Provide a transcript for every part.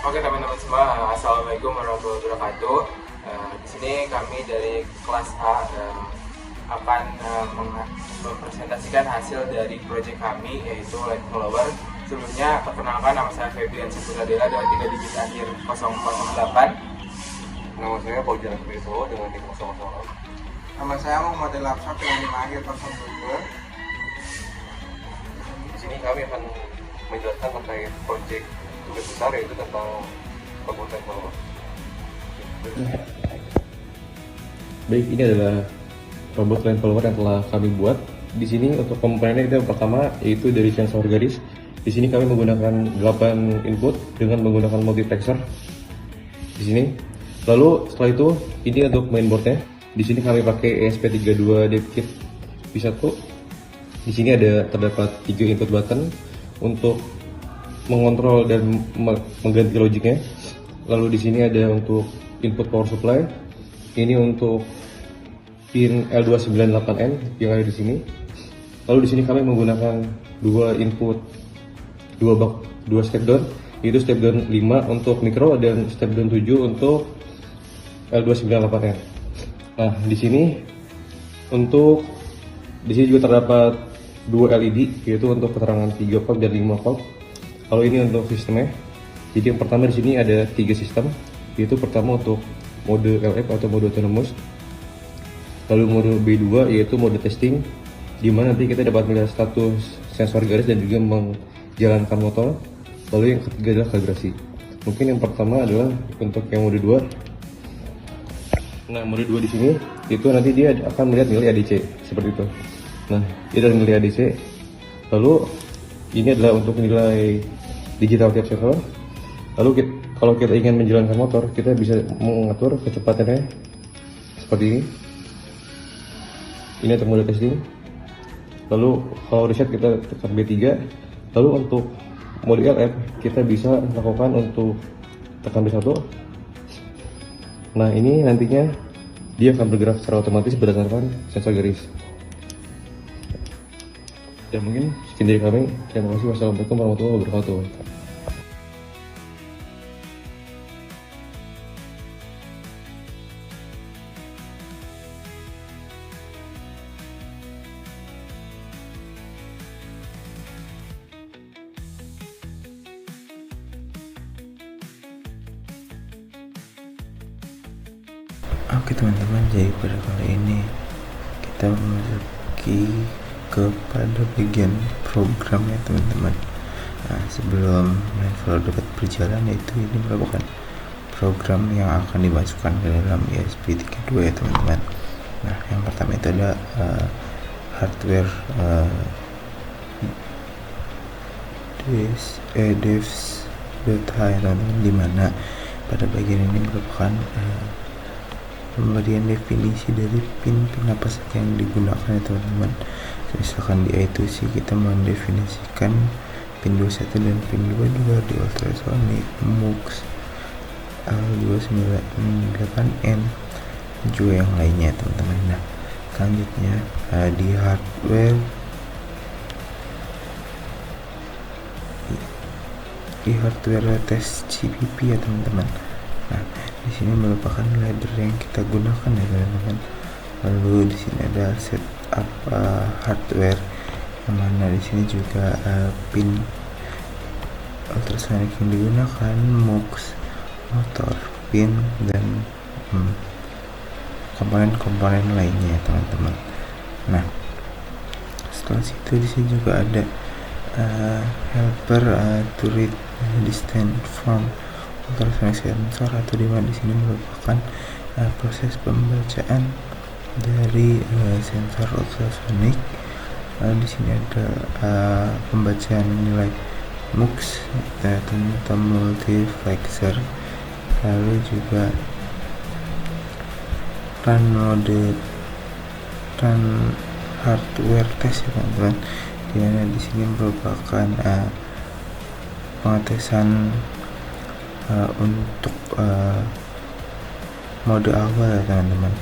Oke teman-teman semua, assalamualaikum warahmatullahi wabarakatuh. Di sini kami dari kelas A akan mempresentasikan hasil dari proyek kami yaitu Light Follower. Sebelumnya perkenalkan, nama saya Febrian Saputra Dela dengan 3 digit akhir 008. Nama saya Fauzan Wibowo dengan NIK 000. Nama saya Muhammad Lapsar dengan 5 akhir 022. Di sini kami akan menjelaskan terkait proyek tugas besar yaitu tentang komputer follower. Baik, ini adalah robot line follower yang telah kami buat. Di sini untuk komponennya itu yang pertama yaitu dari sensor garis. Di sini kami menggunakan 8 input dengan menggunakan multiplexer. Di sini. Lalu setelah itu ini untuk mainboardnya. Di sini kami pakai ESP32 DevKit V1. Di sini terdapat 3 input button untuk mengontrol dan mengganti logiknya. Lalu di sini ada untuk input power supply. Ini untuk pin L298N yang ada di sini. Lalu di sini kami menggunakan 2 input, 2 step down, yaitu step down 5 untuk micro dan step down 7 untuk L298N. Nah, di sini juga terdapat 2 LED, yaitu untuk keterangan 3 volt dan 5 volt. Kalau ini untuk sistemnya, jadi yang pertama di sini ada 3 sistem, yaitu pertama untuk mode LF atau mode autonomous, lalu mode B2 yaitu mode testing, di mana nanti kita dapat melihat status sensor garis dan juga menjalankan motor. Lalu yang ketiga adalah kalibrasi. Mungkin yang pertama adalah untuk yang mode 2. Nah, mode 2 di sini itu nanti dia akan melihat nilai ADC seperti itu. Nah, ini adalah nilai ADC. Lalu ini adalah untuk nilai digital tiap sensor. Lalu kalau kita ingin menjalankan motor, kita bisa mengatur kecepatannya seperti ini. Ini untuk mode testing. Lalu kalau reset kita tekan B3. Lalu untuk mode LF kita bisa lakukan untuk tekan B1. Nah, ini nantinya dia akan bergerak secara otomatis berdasarkan sensor garis. Ya, mungkin sekian dari kami. Terima kasih. Wassalamualaikum warahmatullahi wabarakatuh. Oke teman-teman, jadi pada kali ini kita memasuki kepada bagian program ya teman-teman. Nah, sebelum main flow dapat berjalan, yaitu ini merupakan program yang akan dimasukkan ke dalam ESP32 ya teman-teman. Nah, yang pertama itu ada hardware devs.h ya teman-teman, dimana pada bagian ini merupakan pemberian definisi dari pin apa saja yang digunakan ya teman-teman. Misalkan di I2C kita mendefinisikan pin 21 dan pin 22, di ultrasonic, MUX, L298N, juga yang lainnya teman-teman. Nah, selanjutnya di hardware test CPP ya teman-teman. Nah, di sini merupakan ladder yang kita gunakan ya teman-teman. Lalu di sini ada setup hardware, yang mana di sini juga pin ultrasonic yang digunakan, MUX, motor, pin, dan komponen-komponen lainnya ya teman-teman. Nah, setelah itu di sini juga ada helper to read distant from ultrasonic sensor, atau dimana di sini merupakan proses pembacaan dari sensor ultrasonic. Di sini ada pembacaan nilai MUX atau multiplexer, lalu juga run hardware test ya teman-teman, dimana di sini merupakan pengetesan untuk mode awal ya teman-teman,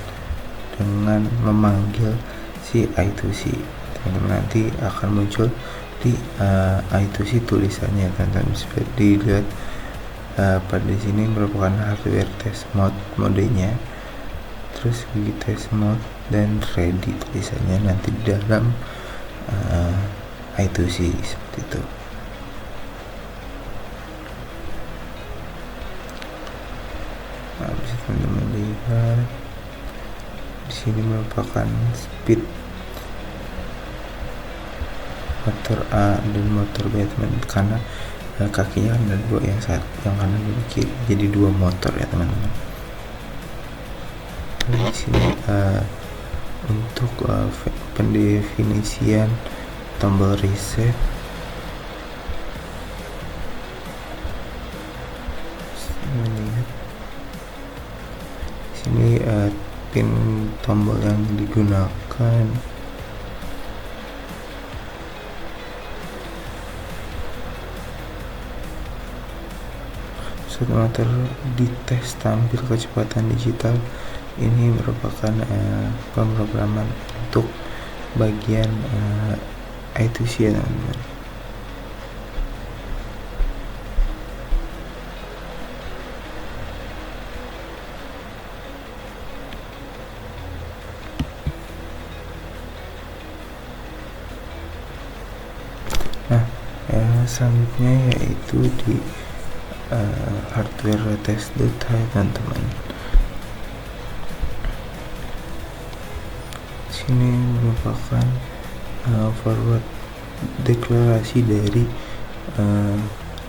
dengan memanggil si I2C. Teman-teman nanti akan muncul di I2C tulisannya, teman-teman bisa dilihat pada sini merupakan hardware test modenya, terus gigi test mode dan ready tulisannya nanti di dalam I2C seperti itu. Nah, bisa teman-teman lihat di sini merupakan speed motor A dan motor B teman-teman, karena kakinya kan ada dua, yang kanan dan kiri, jadi dua motor ya teman-teman. Di sini untuk pendefinisian tombol reset, lihat di sini pin tombol yang digunakan, saat motor dites tampil kecepatan digital. Ini merupakan pemrograman untuk bagian I2C ya teman-teman. Nah, selanjutnya yaitu di hardware test data teman-teman. Ini merupakan forward deklarasi dari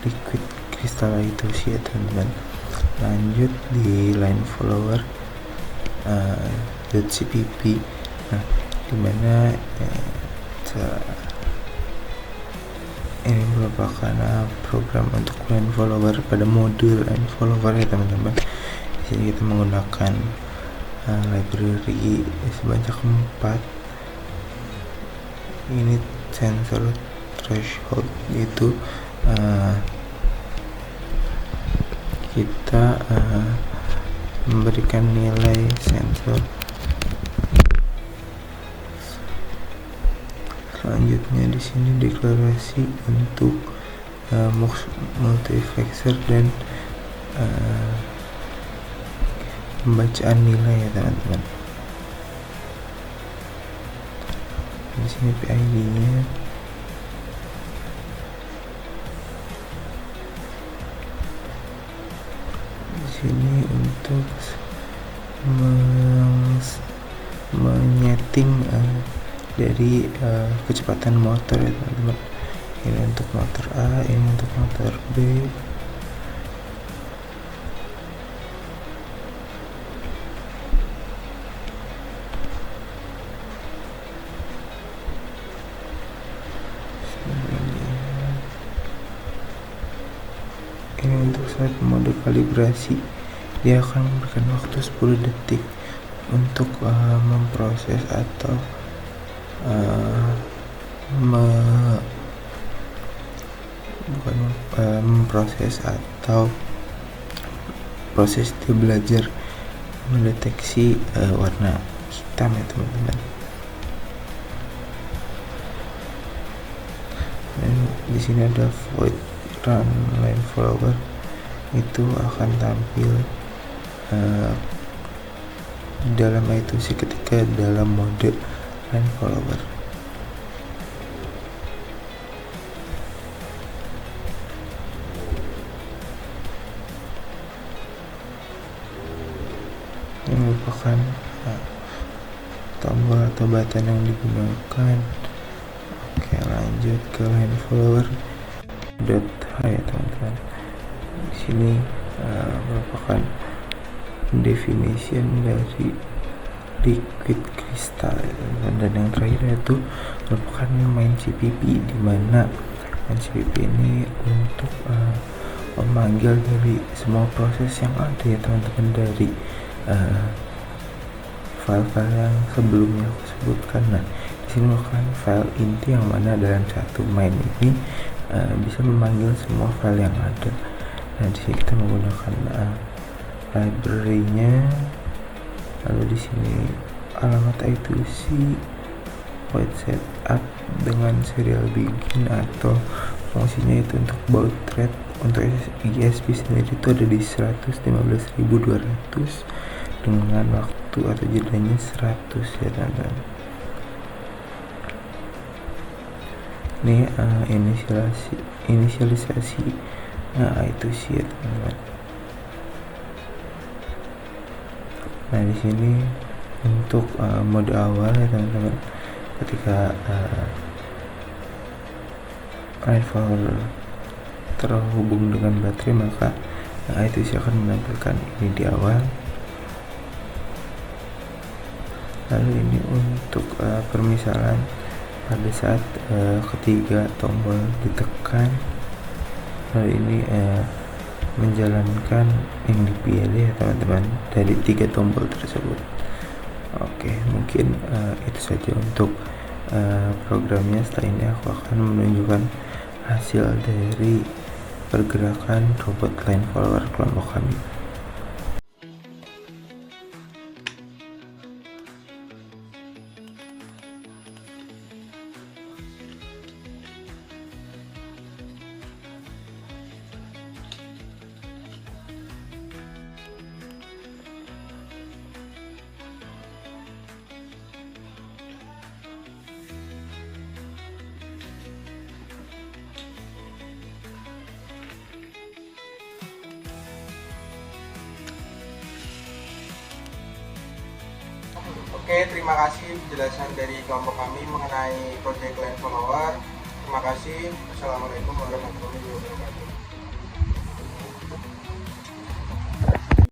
liquid crystal I2C ya teman-teman. Lanjut di line follower .cpp, nah dimana ini merupakan program untuk line follower pada modul line follower ya teman-teman. Di sini kita menggunakan library sebanyak 4. Ini sensor threshold, itu kita memberikan nilai sensor. Selanjutnya di sini deklarasi untuk multiplexer dan pembacaan nilai ya teman-teman. Di sini PID-nya, di sini untuk menyeting dari kecepatan motor ya teman-teman. Ini untuk motor A, ini untuk motor B. Ini untuk saat mode kalibrasi, dia akan memberikan waktu 10 detik untuk memproses atau memproses atau proses dia belajar mendeteksi warna hitam ya teman-teman. Dan di sini ada void run line follower, itu akan tampil dalam I2C ketika dalam mode line follower. Ini merupakan tombol atau button yang digunakan. Oke, lanjut ke line follower .h ya teman-teman. Di sini merupakan definition dari liquid crystal ya teman-teman. Dan yang terakhir itu merupakan main CPP, di mana main CPP ini untuk memanggil dari semua proses yang ada ya teman-teman, dari file-file yang sebelumnya aku sebutkan. Nah, di sini merupakan file inti yang mana dalam satu main ini bisa memanggil semua file yang ada. Nah, di sini kita menggunakan library-nya. Lalu di sini alamat I2C, void setup dengan serial begin, atau fungsinya itu untuk baud rate untuk ISP sendiri itu ada di 115.200 dengan waktu atau jedanya 100 ya teman-teman. Ini inisialisasi itu sih ya teman-teman. Nah di sini untuk mode awal ya teman-teman, ketika line follower terhubung dengan baterai maka itu akan menampilkan ini di awal. Lalu ini untuk permisalan pada saat ketiga tombol ditekan, lalu ini menjalankan yang dipilih ya teman-teman dari 3 tombol tersebut. Oke, mungkin itu saja untuk programnya. Setelah ini aku akan menunjukkan hasil dari pergerakan robot line follower kelompok kami. Oke, terima kasih penjelasan dari kelompok kami mengenai Project Line Follower. Terima kasih. Assalamualaikum warahmatullahi wabarakatuh.